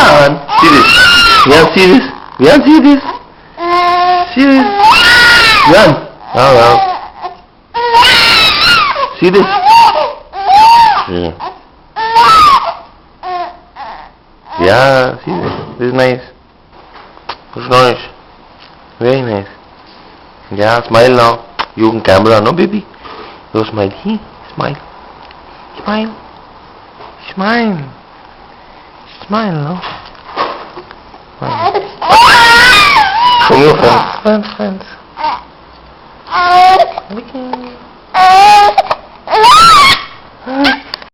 on. See this. You want to see this? You want to see this? See this? Run. Oh, well. See this? Yeah. Yeah, see this? This is nice. This is nice. Very nice. Yeah, smile now. You can camera, no baby? You smile. Smile. Smile. Smile. Smile, no? Smile. Come here, friends. Friends. Okay.